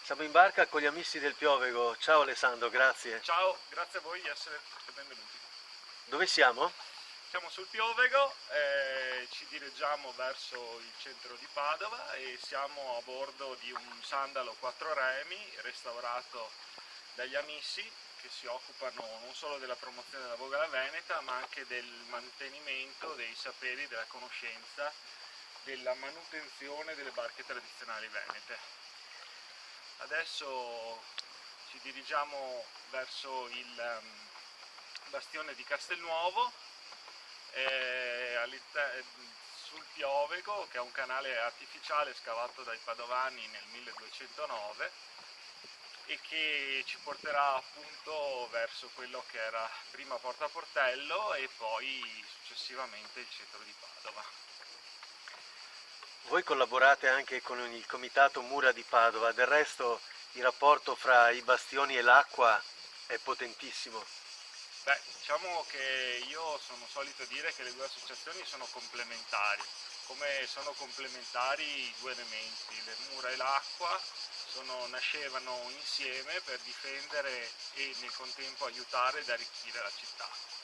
Siamo in barca con gli amici del Piovego. Ciao Alessandro, grazie. Ciao, grazie a voi di essere benvenuti. Dove siamo? Siamo sul Piovego, ci dirigiamo verso il centro di Padova e siamo a bordo di un sandalo 4 remi restaurato dagli amici che si occupano non solo della promozione della voga alla veneta ma anche del mantenimento dei saperi, della conoscenza, della manutenzione delle barche tradizionali venete. Adesso ci dirigiamo verso il bastione di Castelnuovo, sul Piovego, che è un canale artificiale scavato dai Padovani nel 1209 e che ci porterà appunto verso quello che era prima Porta Portello e poi successivamente il centro di Padova. Voi collaborate anche con il comitato Mura di Padova, del resto il rapporto fra i bastioni e l'acqua è potentissimo. Beh, diciamo che io sono solito dire che le due associazioni sono complementari, come sono complementari i due elementi, le mura e l'acqua nascevano insieme per difendere e nel contempo aiutare ed arricchire la città.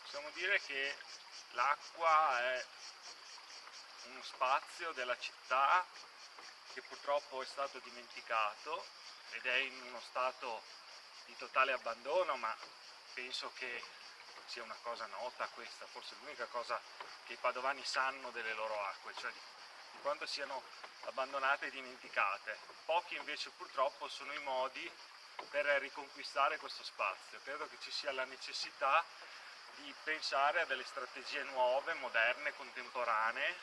Possiamo dire che l'acqua è uno spazio della città che purtroppo è stato dimenticato ed è in uno stato di totale abbandono, ma penso che sia una cosa nota questa, forse l'unica cosa che i padovani sanno delle loro acque, cioè di quanto siano abbandonate e dimenticate. Pochi invece purtroppo sono i modi per riconquistare questo spazio. Credo che ci sia la necessità di pensare a delle strategie nuove, moderne, contemporanee,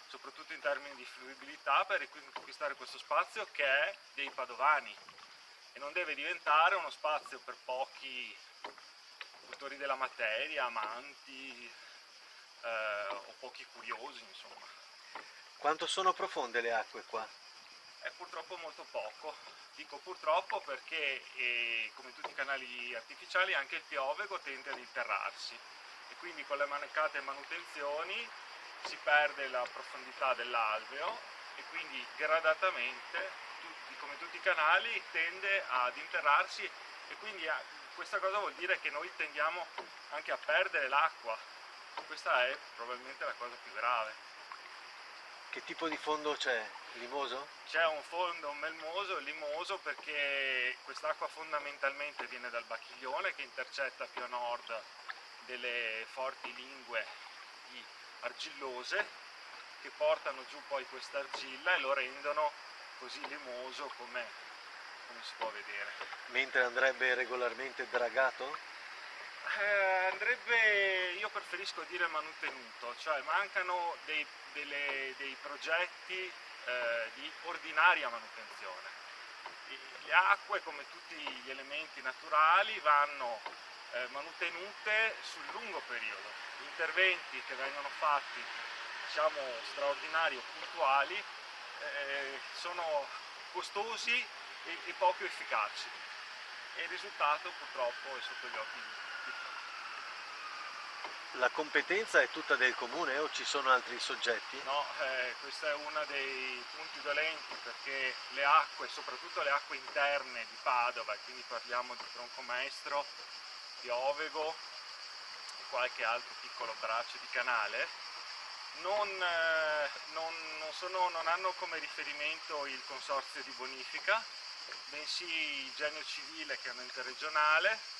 soprattutto in termini di fruibilità, per riconquistare questo spazio che è dei padovani e non deve diventare uno spazio per pochi cultori della materia, amanti o pochi curiosi, insomma. Quanto sono profonde le acque qua? È purtroppo molto poco. Dico purtroppo perché, come tutti i canali artificiali, anche il Piovego tende ad interrarsi e quindi con le mancate manutenzioni si perde la profondità dell'alveo e quindi gradatamente, come tutti i canali, tende ad interrarsi e quindi questa cosa vuol dire che noi tendiamo anche a perdere l'acqua. Questa è probabilmente la cosa più grave. Che tipo di fondo c'è? Limoso? C'è un fondo melmoso e limoso perché quest'acqua fondamentalmente viene dal Bacchiglione che intercetta più a nord delle forti lingue argillose che portano giù poi questa argilla e lo rendono così limoso come si può vedere. Mentre andrebbe regolarmente dragato? Io preferisco dire manutenuto, cioè mancano dei progetti di ordinaria manutenzione. Le acque, come tutti gli elementi naturali, vanno manutenute sul lungo periodo. Gli interventi che vengono fatti, diciamo, straordinari o puntuali, sono costosi e poco efficaci e il risultato purtroppo è sotto gli occhi di tutti. La competenza è tutta del comune o ci sono altri soggetti? No, questo è uno dei punti dolenti perché le acque, soprattutto le acque interne di Padova, e quindi parliamo di Troncomaestro, Piovego e qualche altro piccolo braccio di canale, non hanno come riferimento il consorzio di bonifica, bensì il Genio Civile che è un ente regionale,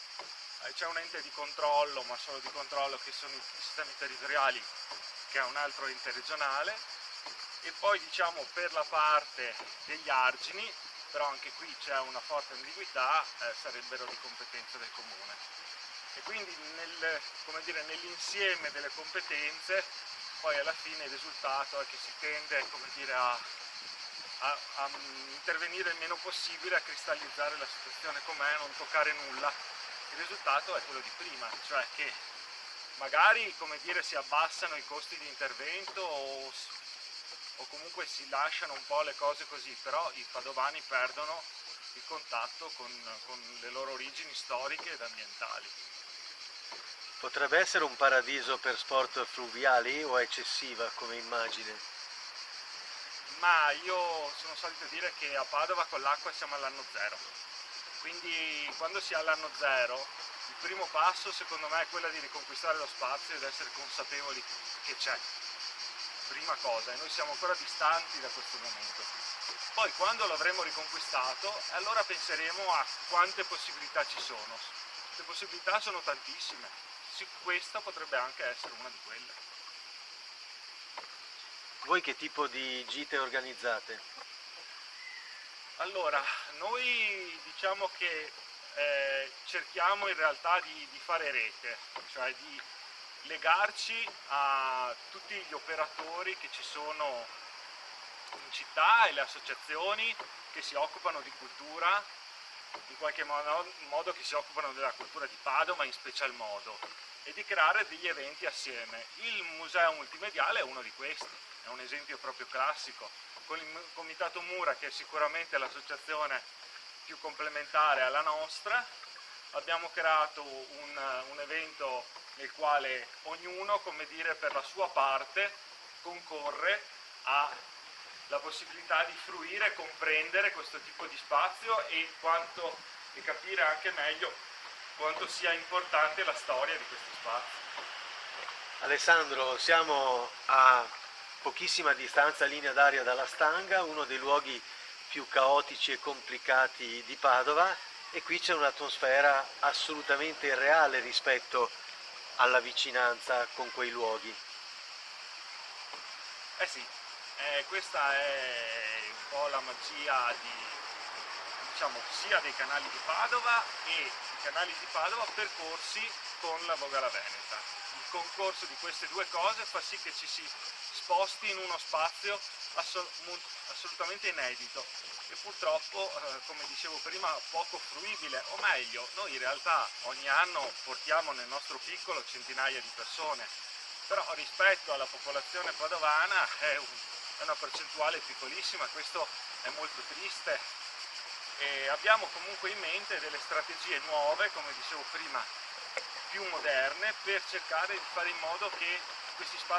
c'è un ente di controllo, ma solo di controllo, che sono i sistemi territoriali, che è un altro ente regionale, e poi diciamo per la parte degli argini, però anche qui c'è una forte ambiguità, sarebbero di competenza del comune. e quindi come dire, nell'insieme delle competenze poi alla fine il risultato è che si tende, come dire, a intervenire il meno possibile, a cristallizzare la situazione com'è, non toccare nulla. Il risultato è quello di prima, cioè che magari, come dire, si abbassano i costi di intervento o comunque si lasciano un po' le cose così, però i padovani perdono il contatto con le loro origini storiche ed ambientali. Potrebbe essere un paradiso per sport fluviali o è eccessiva come immagine? Ma io sono solito dire che a Padova con l'acqua siamo all'anno zero, quindi quando si è all'anno zero il primo passo secondo me è quello di riconquistare lo spazio ed essere consapevoli che c'è, prima cosa, e noi siamo ancora distanti da questo momento. Poi quando l'avremo riconquistato allora penseremo a quante possibilità ci sono. Le possibilità sono tantissime, questa potrebbe anche essere una di quelle. Voi che tipo di gite organizzate? Allora, noi diciamo che cerchiamo in realtà di fare rete, cioè di legarci a tutti gli operatori che ci sono in città e le associazioni che si occupano di cultura, in qualche modo che si occupano della cultura di Padova in special modo, e di creare degli eventi assieme. Il museo multimediale è uno di questi, è un esempio proprio classico. Con il Comitato Mura, che è sicuramente l'associazione più complementare alla nostra, abbiamo creato un evento nel quale ognuno, come dire, per la sua parte concorre alla possibilità di fruire e comprendere questo tipo di spazio e capire anche meglio quanto sia importante la storia di questi spazi. Alessandro, siamo a pochissima distanza linea d'aria dalla Stanga, uno dei luoghi più caotici e complicati di Padova, e qui c'è un'atmosfera assolutamente irreale rispetto alla vicinanza con quei luoghi. Eh sì, questa è un po' la magia diciamo, sia dei canali di Padova e i canali di Padova percorsi con la Vogala Veneta. Il concorso di queste due cose fa sì che ci si sposti in uno spazio assolutamente inedito e purtroppo, come dicevo prima, poco fruibile, o meglio, noi in realtà ogni anno portiamo nel nostro piccolo centinaia di persone, però rispetto alla popolazione padovana è una percentuale piccolissima, questo è molto triste, e abbiamo comunque in mente delle strategie nuove, come dicevo prima, più moderne, per cercare di fare in modo che questi spazi